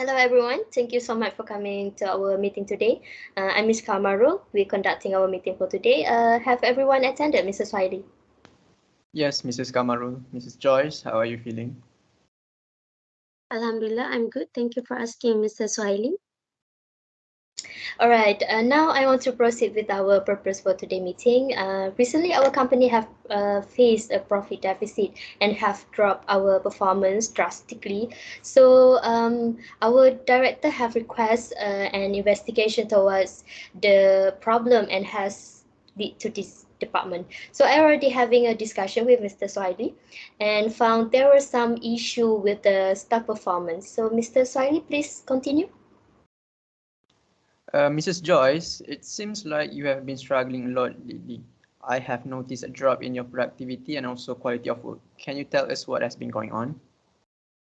Hello everyone, thank you so much for coming to our meeting today. I'm Ms. Kamarul. We're conducting our meeting for today. Have everyone attended, Mrs. Wiley? Yes, Mrs. Kamarul. Mrs. Joyce, how are you feeling? Alhamdulillah, I'm good. Thank you for asking, Mr. Swahili. All right, now I want to proceed with our purpose for today meeting. Recently, our company have faced a profit deficit and have dropped our performance drastically. So our director have request an investigation towards the problem and has lead to this department. So I already having a discussion with Mr. Swahili and found there were some issue with the staff performance. So Mr. Swahili, please continue. Mrs. Joyce, it seems like you have been struggling a lot lately. I have noticed a drop in your productivity and also quality of work. Can you tell us what has been going on?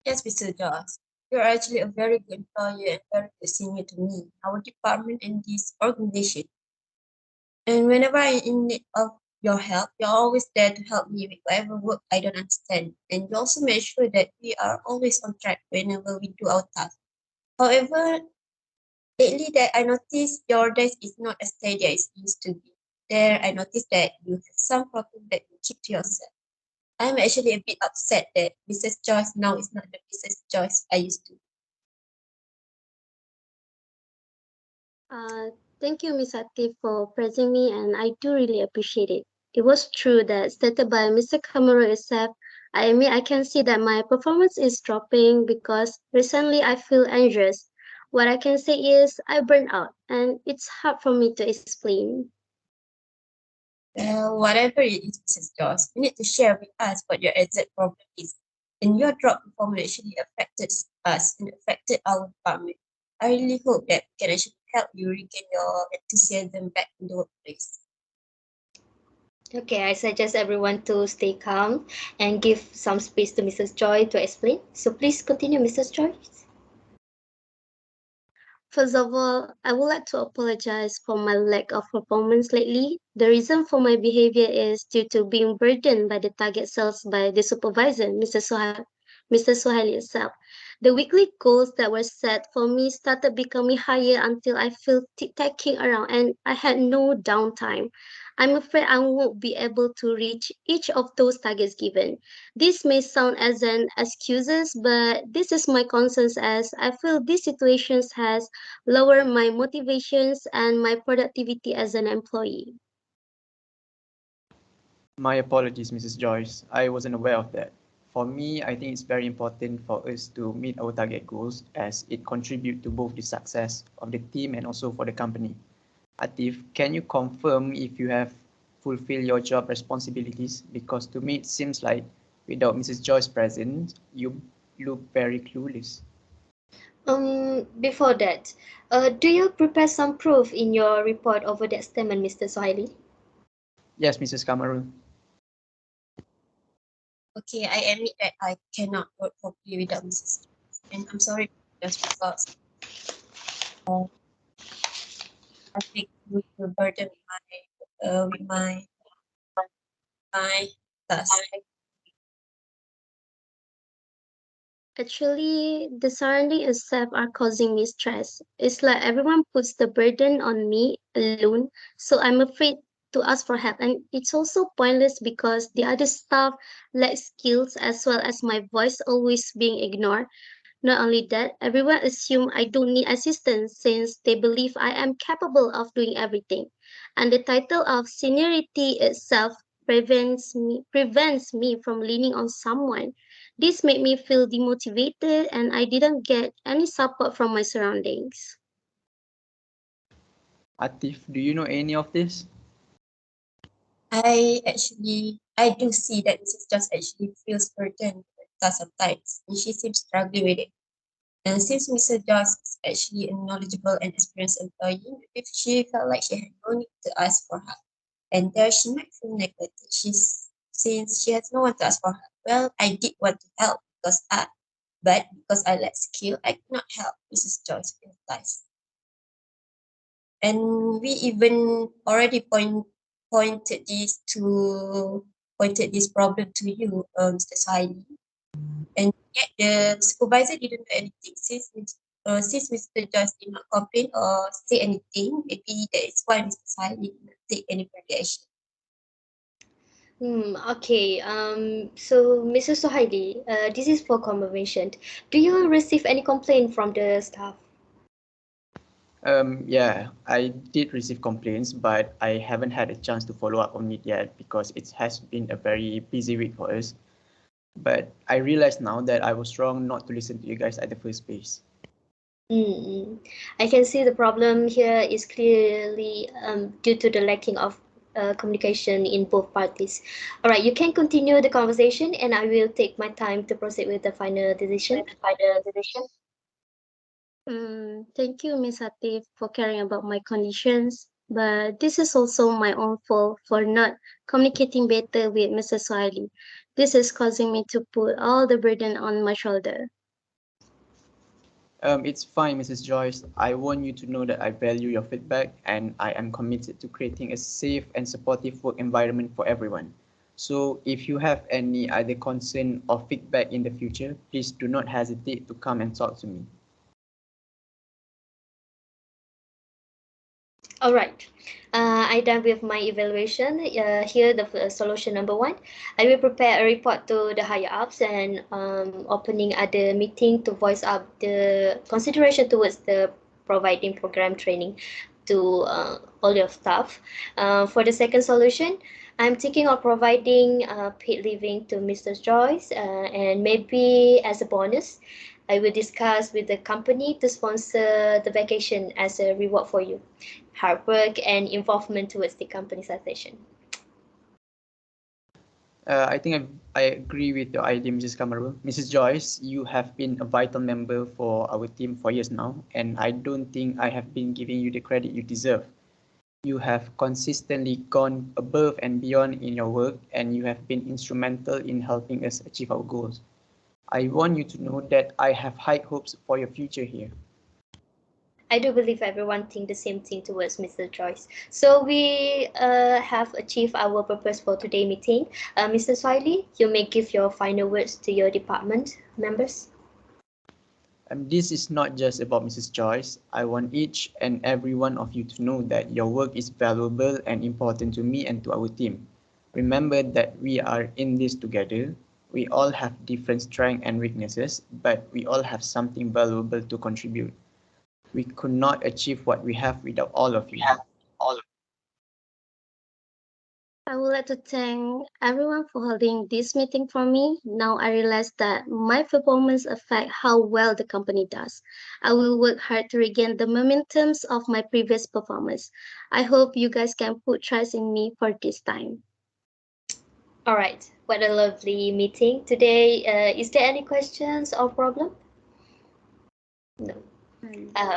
Yes, Mr. Joss. You're actually a very good employee and very good senior to me, our department, and this organization. And whenever I'm in need of your help, you're always there to help me with whatever work I don't understand. And you also make sure that we are always on track whenever we do our task. However, lately that I noticed your desk is not as steady as it used to be. There, I noticed that you have some problem that you keep to yourself. I'm actually a bit upset that Mrs. Joyce now is not the Mrs. Joyce I used to be. Uh, Thank you, Ms. Atif, for praising me, and I do really appreciate it. It was true that stated by Mr. Kamaru itself. I admit I can see that my performance is dropping because recently I feel anxious. What I can say is I burned out, and it's hard for me to explain. Well, whatever it is, Mrs. Joyce, you need to share with us what your exact problem is. And your drop performance actually affected us and affected our department. I really hope that we can actually help you regain your enthusiasm back in the workplace. Okay, I suggest everyone to stay calm and give some space to Mrs. Joy to explain. So please continue, Mrs. Joy. First of all, I would like to apologize for my lack of performance lately. The reason for my behavior is due to being burdened by the target sales by the supervisor, Mr. Suhaili itself. The weekly goals that were set for me started becoming higher until I feel tacking around and I had no downtime. I'm afraid I won't be able to reach each of those targets given. This may sound as an excuses, but this is my concerns as I feel these situations has lowered my motivations and my productivity as an employee. My apologies, Mrs. Joyce. I wasn't aware of that. For me, I think it's very important for us to meet our target goals as it contributes to both the success of the team and also for the company. Atif, can you confirm if you have fulfilled your job responsibilities? Because to me, it seems like without Mrs. Joyce present, you look very clueless. Before that, do you prepare some proof in your report over that statement, Mr. Swahili? Yes, Mrs. Kamarul. Okay, I admit that I cannot work properly without Mrs. Joyce. And I'm sorry just because I think you will burden with my task. Actually, the surrounding itself are causing me stress. It's like everyone puts the burden on me alone, so I'm afraid to ask for help. And it's also pointless because the other staff lack skills as well as my voice always being ignored. Not only that, everyone assume I don't need assistance since they believe I am capable of doing everything. And the title of seniority itself prevents me from leaning on someone. This made me feel demotivated and I didn't get any support from my surroundings. Atif, do you know any of this? I do see that Mrs. Joyce actually feels burdened with the task sometimes, and she seems struggling with it. And since Mrs. Joyce is actually a knowledgeable and experienced employee, if she felt like she had no need to ask for help, and there she might feel neglected. Since she has no one to ask for help. Well, I did want to help but because I lack skill, I could not help Mrs. Joyce with the task. And we even already pointed this problem to you, Mr. Saili. And yet the supervisor didn't do anything since since Mr. Joyce did not complain or say anything, maybe that is why Mr. Sai did not take any further action. Okay. So, Mrs. Sohaili, this is for confirmation. Do you receive any complaint from the staff? Yeah, I did receive complaints, but I haven't had a chance to follow up on it yet because it has been a very busy week for us. But I realize now that I was wrong not to listen to you guys at the first place. Mm-mm. I can see the problem here is clearly due to the lacking of communication in both parties. All right, you can continue the conversation, and I will take my time to proceed with the final decision. Thank you, Miss Atif, for caring about my conditions. But this is also my own fault for not communicating better with Mr. Swiley. This is causing me to put all the burden on my shoulder. It's fine, Mrs. Joyce. I want you to know that I value your feedback and I am committed to creating a safe and supportive work environment for everyone. So if you have any other concern or feedback in the future, please do not hesitate to come and talk to me. All right. I done with my evaluation. Here, the solution number one. I will prepare a report to the higher ups and opening other meeting to voice up the consideration towards the providing program training to all your staff. For the second solution, I'm thinking of providing paid leaving to Mr. Joyce and maybe as a bonus. I will discuss with the company to sponsor the vacation as a reward for you hard work and involvement towards the company's succession. I think I agree with your idea, Mrs. Kamaru. Mrs. Joyce, you have been a vital member for our team for years now, and I don't think I have been giving you the credit you deserve. You have consistently gone above and beyond in your work, and you have been instrumental in helping us achieve our goals. I want you to know that I have high hopes for your future here. I do believe everyone think the same thing towards Mr. Joyce. So we have achieved our purpose for today meeting. Mr. Swiley, you may give your final words to your department members. This is not just about Mrs. Joyce. I want each and every one of you to know that your work is valuable and important to me and to our team. Remember that we are in this together. We all have different strengths and weaknesses, but we all have something valuable to contribute. We could not achieve what we have without all of you. I would like to thank everyone for holding this meeting for me. Now I realize that my performance affect how well the company does. I will work hard to regain the momentums of my previous performance. I hope you guys can put trust in me for this time. All right. What a lovely meeting today. Is there any questions or problem? No.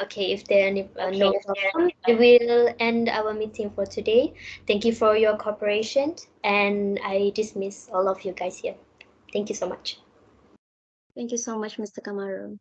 Okay, if there are any, no problem, we will end our meeting for today. Thank you for your cooperation, and I dismiss all of you guys here. Thank you so much. Thank you so much, Mr. Kamaru.